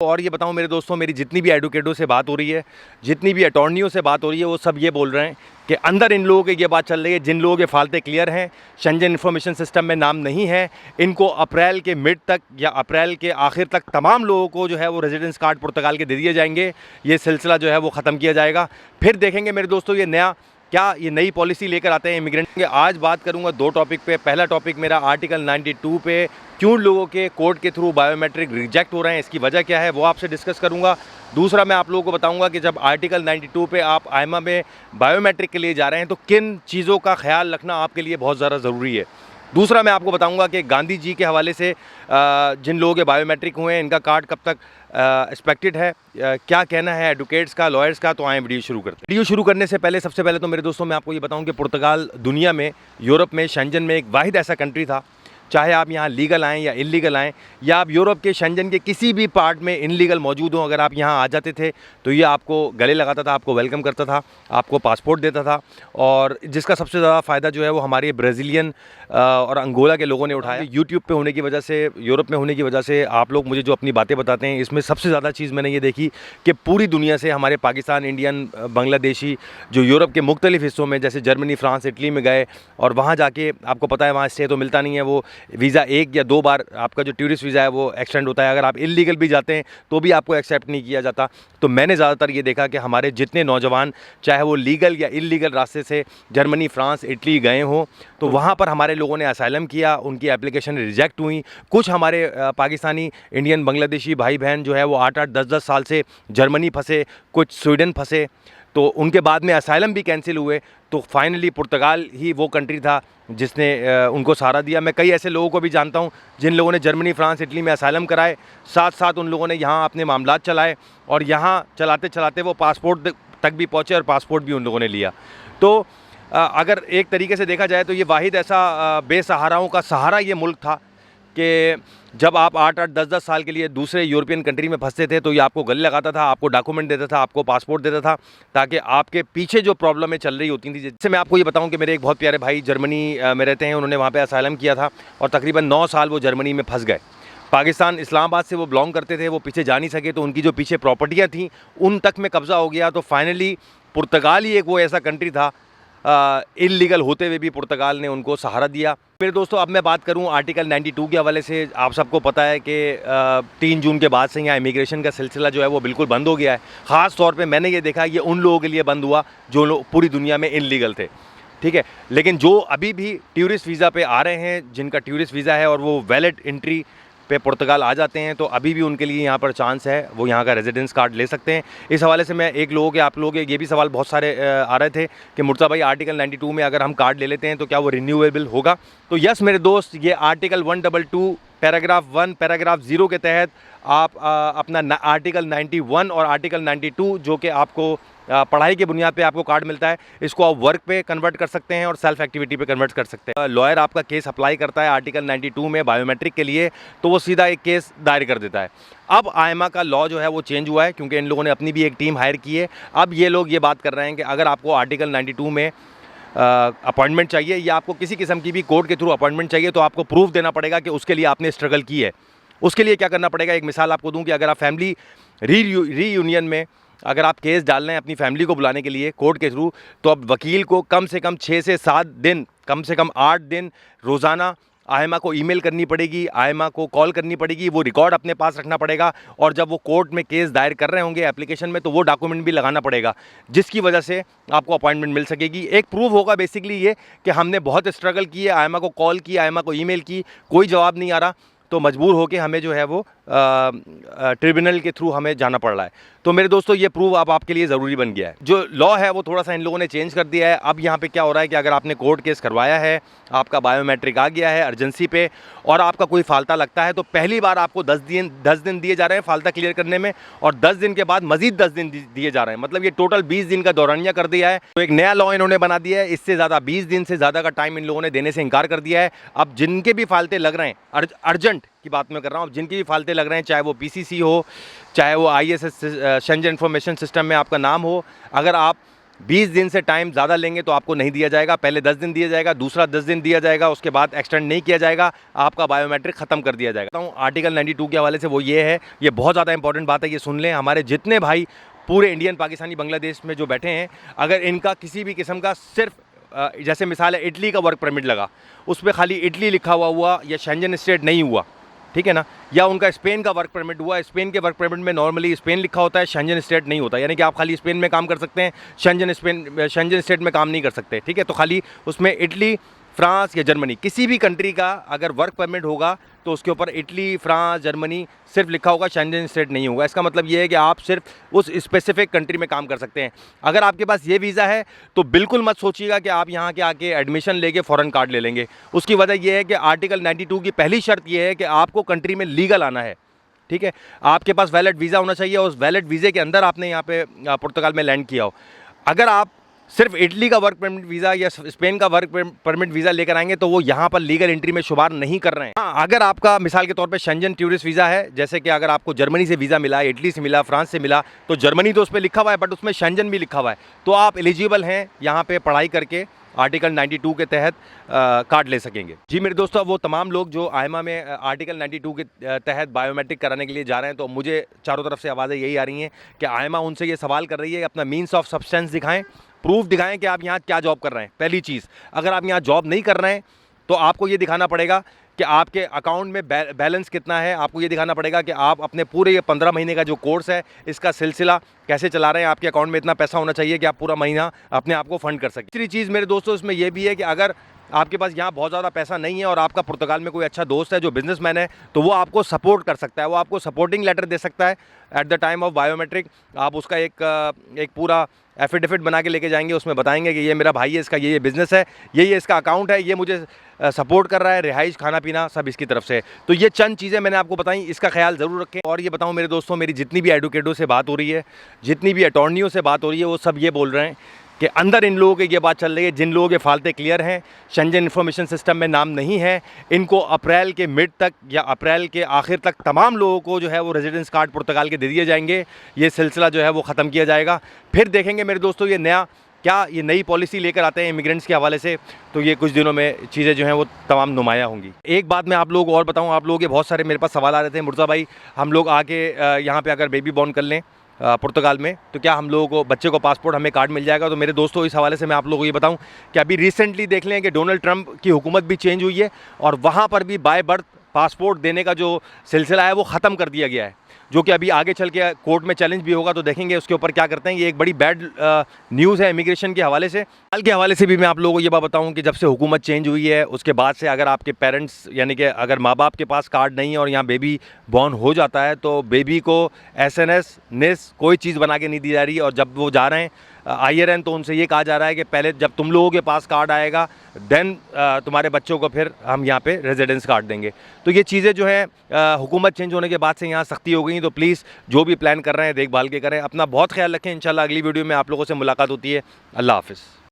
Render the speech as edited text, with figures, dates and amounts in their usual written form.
और ये बताऊं मेरे दोस्तों, मेरी जितनी भी एडवोकेटों से बात हो रही है, जितनी भी अटॉर्नियों से बात हो रही है, वो सब ये बोल रहे हैं कि अंदर इन लोगों की ये बात चल रही है, जिन लोगों के फालते क्लियर हैं, शेंजन इन्फॉर्मेशन सिस्टम में नाम नहीं है, इनको अप्रैल के मिड तक या अप्रैल के आखिर तक तमाम लोगों को जो है वो रेजिडेंस कार्ड पुर्तगाल के दे दिए जाएंगे। ये सिलसिला जो है वो ख़त्म किया जाएगा। फिर देखेंगे मेरे दोस्तों ये नई पॉलिसी लेकर आते हैं इमिग्रेंट के। आज बात करूंगा दो टॉपिक पे। पहला टॉपिक मेरा आर्टिकल 92 पे, क्यों लोगों के कोर्ट के थ्रू बायोमेट्रिक रिजेक्ट हो रहे हैं, इसकी वजह क्या है, वो आपसे डिस्कस करूंगा। दूसरा मैं आप लोगों को बताऊंगा कि जब आर्टिकल 92 पे आप आईमा में बायोमेट्रिक के लिए जा रहे हैं तो किन चीज़ों का ख्याल रखना आपके लिए बहुत ज़्यादा ज़रूरी है। दूसरा मैं आपको बताऊंगा कि गांधी जी के हवाले से जिन लोगों के बायोमेट्रिक हुए हैं, इनका कार्ड कब तक एक्सपेक्टेड है, क्या कहना है एडवोकेट्स का, लॉयर्स का। तो आए वीडियो शुरू करते हैं। वीडियो शुरू करने से पहले सबसे पहले तो मेरे दोस्तों मैं आपको ये बताऊं कि पुर्तगाल दुनिया में, यूरोप में, शेंजन में एक वाहिद ऐसा कंट्री था, चाहे आप यहाँ लीगल आएँ या इलीगल आएँ, या आप यूरोप के शेंजन के किसी भी पार्ट में इनलीगल मौजूद हों, अगर आप यहाँ आ जाते थे तो ये आपको गले लगाता था, आपको वेलकम करता था, आपको पासपोर्ट देता था। और जिसका सबसे ज़्यादा फ़ायदा जो है वो हमारे ब्राज़ीलियन और अंगोला के लोगों ने उठाया। यूट्यूब पे होने की वजह से, यूरोप में होने की वजह से आप लोग मुझे जो अपनी बातें बताते हैं, इसमें सबसे ज़्यादा चीज़ मैंने ये देखी कि पूरी दुनिया से हमारे पाकिस्तान, इंडियन, बांग्लादेशी जो यूरोप के मुख्तलिफ़ हिस्सों में जैसे जर्मनी, फ्रांस, इटली में गए और वहाँ जाके आपको पता है वहाँ स्टे तो मिलता नहीं है, वो वीज़ा 1 या 2 बार आपका जो टूरिस्ट वीज़ा है वो एक्सटेंड होता है। अगर आप इलीगल भी जाते हैं तो भी आपको एक्सेप्ट नहीं किया जाता। तो मैंने ज़्यादातर ये देखा कि हमारे जितने नौजवान, चाहे वो लीगल या इलीगल रास्ते से जर्मनी, फ्रांस, इटली गए हों, तो वहाँ पर हमारे लोगों ने असाइलम किया, उनकी एप्लीकेशन रिजेक्ट हुई। कुछ हमारे पाकिस्तानी, इंडियन, बांग्लादेशी भाई बहन जो है वो 8-8, 10-10 साल से जर्मनी फंसे, कुछ स्वीडन फंसे, तो उनके बाद में असाइलम भी कैंसिल हुए। तो फाइनली पुर्तगाल ही वो कंट्री था जिसने उनको सहारा दिया। मैं कई ऐसे लोगों को भी जानता हूँ जिन लोगों ने जर्मनी, फ्रांस, इटली में असाइलम कराए, साथ साथ उन लोगों ने यहाँ अपने मामलात चलाए और यहाँ चलाते चलाते वो पासपोर्ट तक भी पहुँचे और पासपोर्ट भी उन लोगों ने लिया। तो अगर एक तरीके से देखा जाए तो ये वाहिद ऐसा बेसहाराओं का सहारा ये मुल्क था कि जब आप 8-8, 10-10 साल के लिए दूसरे यूरोपियन कंट्री में फंसते थे तो ये आपको गले लगाता था, आपको डॉक्यूमेंट देता था, आपको पासपोर्ट देता था, ताकि आपके पीछे जो प्रॉब्लमें चल रही होती थी। जैसे मैं आपको ये बताऊं कि मेरे एक बहुत प्यारे भाई जर्मनी में रहते हैं, उन्होंने वहाँ पे असाइलम किया था और तकरीबन 9 साल वो जर्मनी में फंस गए। पाकिस्तान, इस्लामाबाद से वो बिलोंग करते थे, वो पीछे जा नहीं सके, तो उनकी जो पीछे प्रॉपर्टियाँ थीं उन तक में कब्ज़ा हो गया। तो फाइनली पुर्तगाल ही एक वो ऐसा कंट्री था, इलीगल होते हुए भी पुर्तगाल ने उनको सहारा दिया। मेरे दोस्तों अब मैं बात करूं आर्टिकल 92 के हवाले से। आप सबको पता है कि 3 जून के बाद से यहाँ इमिग्रेशन का सिलसिला जो है वो बिल्कुल बंद हो गया है। ख़ास तौर पे मैंने ये देखा ये उन लोगों के लिए बंद हुआ जो लोग पूरी दुनिया में इलीगल थे, ठीक है। लेकिन जो अभी भी टूरिस्ट वीज़ा पे आ रहे हैं, जिनका टूरिस्ट वीज़ा है और वो वैलिड एंट्री पे पुर्तगाल आ जाते हैं, तो अभी भी उनके लिए यहाँ पर चांस है, वो यहाँ का रेजिडेंस कार्ड ले सकते हैं। इस हवाले से मैं एक लोगों के, आप लोगों के ये भी सवाल बहुत सारे आ रहे थे कि मुर्तज़ा भाई आर्टिकल 92 में अगर हम कार्ड ले लेते हैं तो क्या वो रिन्यूएबल होगा। तो यस मेरे दोस्त, ये आर्टिकल 122 पैराग्राफ 1 पैराग्राफ 0 के तहत आप अपना आर्टिकल 91 और आर्टिकल 92 जो कि आपको पढ़ाई के बुनियाद पे आपको कार्ड मिलता है, इसको आप वर्क पे कन्वर्ट कर सकते हैं और सेल्फ एक्टिविटी पे कन्वर्ट कर सकते हैं। लॉयर आपका केस अप्लाई करता है आर्टिकल 92 में बायोमेट्रिक के लिए, तो वो सीधा एक केस दायर कर देता है। अब आईमा का लॉ जो है वो चेंज हुआ है, क्योंकि इन लोगों ने अपनी भी एक टीम हायर की है। अब ये लोग ये बात कर रहे हैं कि अगर आपको आर्टिकल 92 में अपॉइंटमेंट चाहिए या आपको किसी किस्म की भी कोर्ट के थ्रू अपॉइंटमेंट चाहिए, तो आपको प्रूफ देना पड़ेगा कि उसके लिए आपने स्ट्रगल की है। उसके लिए क्या करना पड़ेगा, एक मिसाल आपको दूं कि अगर आप फैमिली रीयूनियन में अगर आप केस डाल रहे हैं अपनी फैमिली को बुलाने के लिए कोर्ट के थ्रू, तो अब वकील को कम से कम 6 से 7 दिन, कम से कम 8 दिन रोज़ाना आईमा को ईमेल करनी पड़ेगी, आईमा को कॉल करनी पड़ेगी, वो रिकॉर्ड अपने पास रखना पड़ेगा। और जब वो कोर्ट में केस दायर कर रहे होंगे एप्लीकेशन में, तो वो डॉक्यूमेंट भी लगाना पड़ेगा, जिसकी वजह से आपको अपॉइंटमेंट मिल सकेगी। एक प्रूफ होगा बेसिकली ये कि हमने बहुत स्ट्रगल की है, आईमा को कॉल की, आईमा को ईमेल की, कोई जवाब नहीं आ रहा, तो मजबूर होकर हमें जो है वो ट्रिब्यूनल के थ्रू हमें जाना पड़ रहा है। तो मेरे दोस्तों ये प्रूफ अब आपके लिए ज़रूरी बन गया है। जो लॉ है वो थोड़ा सा इन लोगों ने चेंज कर दिया है। अब यहाँ पे क्या हो रहा है कि अगर आपने कोर्ट केस करवाया है, आपका बायोमेट्रिक आ गया है अर्जेंसी पे, और आपका कोई फाल्ता लगता है, तो पहली बार आपको 10 दिन दिए जा रहे हैं फाल्ता क्लियर करने में, और 10 दिन के बाद मजीद 10 दिन दिए जा रहे हैं। मतलब ये टोटल 20 दिन का दौरानिया कर दिया है। तो एक नया लॉ इन्होंने बना दिया है, इससे ज़्यादा 20 दिन से ज़्यादा का टाइम इन लोगों ने देने से इनकार कर दिया है। अब जिनके भी फाल्ते लग रहे हैं, अर्जेंट की बात मैं कर रहा हूँ, अब जिनके भी फाल्ते लग रहे हैं, चाहे वो PCC हो, चाहे वो ISS शेंजन इन्फॉर्मेशन सिस्टम में आपका नाम हो, अगर आप 20 दिन से टाइम ज़्यादा लेंगे तो आपको नहीं दिया जाएगा। पहले 10 दिन दिया जाएगा, दूसरा 10 दिन दिया जाएगा, उसके बाद एक्सटेंड नहीं किया जाएगा, आपका बायोमेट्रिक ख़त्म कर दिया जाएगा। आर्टिकल 92 के हवाले से वो ये है, ये बहुत ज़्यादा इंपॉर्टेंट बात है, ये सुन लें। हमारे जितने भाई पूरे इंडियन, पाकिस्तानी, बांग्लादेश में जो बैठे हैं, अगर इनका किसी भी किस्म का सिर्फ जैसे मिसाल है इटली का वर्क परमिट लगा, उस पर खाली इटली लिखा हुआ या शेंजन स्टेट नहीं हुआ, ठीक है ना, या उनका स्पेन का वर्क परमिट हुआ, स्पेन के वर्क परमिट में नॉर्मली स्पेन लिखा होता है, शेंजन स्टेट नहीं होता, यानी कि आप खाली स्पेन में काम कर सकते हैं, शेंजन स्टेट में काम नहीं कर सकते, ठीक है। तो खाली उसमें इटली, फ्रांस या जर्मनी, किसी भी कंट्री का अगर वर्क परमिट होगा तो उसके ऊपर इटली, फ्रांस, जर्मनी सिर्फ लिखा होगा, शेंजन स्टेट नहीं होगा। इसका मतलब ये है कि आप सिर्फ उस स्पेसिफिक कंट्री में काम कर सकते हैं। अगर आपके पास ये वीज़ा है तो बिल्कुल मत सोचिएगा कि आप यहाँ के आके एडमिशन लेके फ़ौरन कार्ड ले लेंगे। उसकी वजह यह है कि आर्टिकल 92 की पहली शर्त यह है कि आपको कंट्री में लीगल आना है, ठीक है। आपके पास वैलिड वीज़ा होना चाहिए और उस वैलिड वीज़े के अंदर आपने यहाँ पे पुर्तगाल में लैंड किया हो। अगर आप सिर्फ इटली का वर्क परमिट वीज़ा या स्पेन का वर्क परमिट वीज़ा लेकर आएंगे तो वो यहाँ पर लीगल एंट्री में शुमार नहीं कर रहे हैं। हाँ, अगर आपका मिसाल के तौर पे शेंजन टूरिस्ट वीज़ा है, जैसे कि अगर आपको जर्मनी से वीज़ा मिला, इटली से मिला, फ्रांस से मिला, तो जर्मनी तो उस पर लिखा हुआ है बट उसमें शेंजन भी लिखा हुआ है, तो आप एलिजिबल हैं यहाँ पे पढ़ाई करके आर्टिकल 92 के तहत कार्ड ले सकेंगे। जी मेरे दोस्तों, वो तमाम लोग जो आयमा में आर्टिकल 92 के तहत बायोमेट्रिक कराने के लिए जा रहे हैं, तो मुझे चारों तरफ से आवाज़ें यही आ रही हैं कि आयमा उनसे ये सवाल कर रही है, अपना मीन्स ऑफ सब्सटेंस दिखाएं, प्रूफ दिखाएं कि आप यहाँ क्या जॉब कर रहे हैं। पहली चीज़, अगर आप यहाँ जॉब नहीं कर रहे हैं तो आपको ये दिखाना पड़ेगा कि आपके अकाउंट में बैलेंस कितना है। आपको ये दिखाना पड़ेगा कि आप अपने पूरे ये 15 महीने का जो कोर्स है इसका सिलसिला कैसे चला रहे हैं। आपके अकाउंट में इतना पैसा होना चाहिए कि आप पूरा महीना अपने आप को फंड कर सकें। तीसरी चीज़ मेरे दोस्तों इसमें यह भी है कि अगर आपके पास यहाँ बहुत ज़्यादा पैसा नहीं है और आपका पुर्तगाल में कोई अच्छा दोस्त है जो बिजनेसमैन है, तो वो आपको सपोर्ट कर सकता है, वो आपको सपोर्टिंग लेटर दे सकता है at the time of biometric. आप उसका एक पूरा एफिडेविट बना के लेके जाएंगे, उसमें बताएंगे कि ये मेरा भाई है, इसका ये बिज़नेस है, ये इसका अकाउंट है, ये मुझे सपोर्ट कर रहा है, रिहाइश, खाना पीना सब इसकी तरफ से। तो ये चंद चीज़ें मैंने आपको बताई, इसका ख्याल ज़रूर रखें। और ये बताऊं मेरे दोस्तों, मेरी जितनी भी एडवोकेटों से बात हो रही है, जितनी भी अटॉर्नियों से बात हो रही है, वो सब ये बोल रहे हैं कि अंदर इन लोगों की ये बात चल रही है, जिन लोगों के फालते क्लियर हैं, शेंजन इन्फॉर्मेशन सिस्टम में नाम नहीं है, इनको अप्रैल के मिड तक या अप्रैल के आखिर तक तमाम लोगों को जो है वो रेजिडेंस कार्ड पुर्तगाल के दे दिए जाएंगे। ये सिलसिला जो है वो ख़त्म किया जाएगा। फिर देखेंगे मेरे दोस्तों ये नई पॉलिसी लेकर आते हैं इमिग्रेंट्स के हवाले से, तो ये कुछ दिनों में चीज़ें जो हैं वो तमाम नुमायाँ होंगी। एक बात मैं आप लोगों को और बताऊँ, आप लोगों के बहुत सारे मेरे पास सवाल आ रहे थे, मुर्जा भाई हम लोग आके यहाँ पर अगर बेबी बॉर्न कर लें पुर्तगाल में तो क्या हम लोगों को, बच्चे को पासपोर्ट, हमें कार्ड मिल जाएगा? तो मेरे दोस्तों इस हवाले से मैं आप लोगों को ये बताऊं कि अभी रिसेंटली देख लें कि डोनाल्ड ट्रंप की हुकूमत भी चेंज हुई है और वहाँ पर भी बाय बर्थ पासपोर्ट देने का जो सिलसिला है वो ख़त्म कर दिया गया है, जो कि अभी आगे चल के कोर्ट में चैलेंज भी होगा। तो देखेंगे उसके ऊपर क्या करते हैं। ये एक बड़ी बैड न्यूज़ है इमिग्रेशन के हवाले से। हाल के हवाले से भी मैं आप लोगों को ये बात बताऊं कि जब से हुकूमत चेंज हुई है उसके बाद से अगर आपके पेरेंट्स यानी कि अगर माँ बाप के पास कार्ड नहीं है और यहाँ बेबी बॉर्न हो जाता है तो बेबी को SNS, NIS कोई चीज़ बना के नहीं दी जा रही है। और जब वो जा रहे हैं IRN तो उनसे ये कहा जा रहा है कि पहले जब तुम लोगों के पास कार्ड आएगा देन तुम्हारे बच्चों को फिर हम यहाँ पे रेजिडेंस कार्ड देंगे। तो ये चीज़ें जो है हुकूमत चेंज होने के बाद से यहाँ सख्ती हो गई। तो प्लीज़ जो भी प्लान कर रहे हैं देखभाल के करें, अपना बहुत ख्याल रखें। इंशाल्लाह अगली वीडियो में आप लोगों से मुलाकात होती है। अल्लाह हाफ़िज़।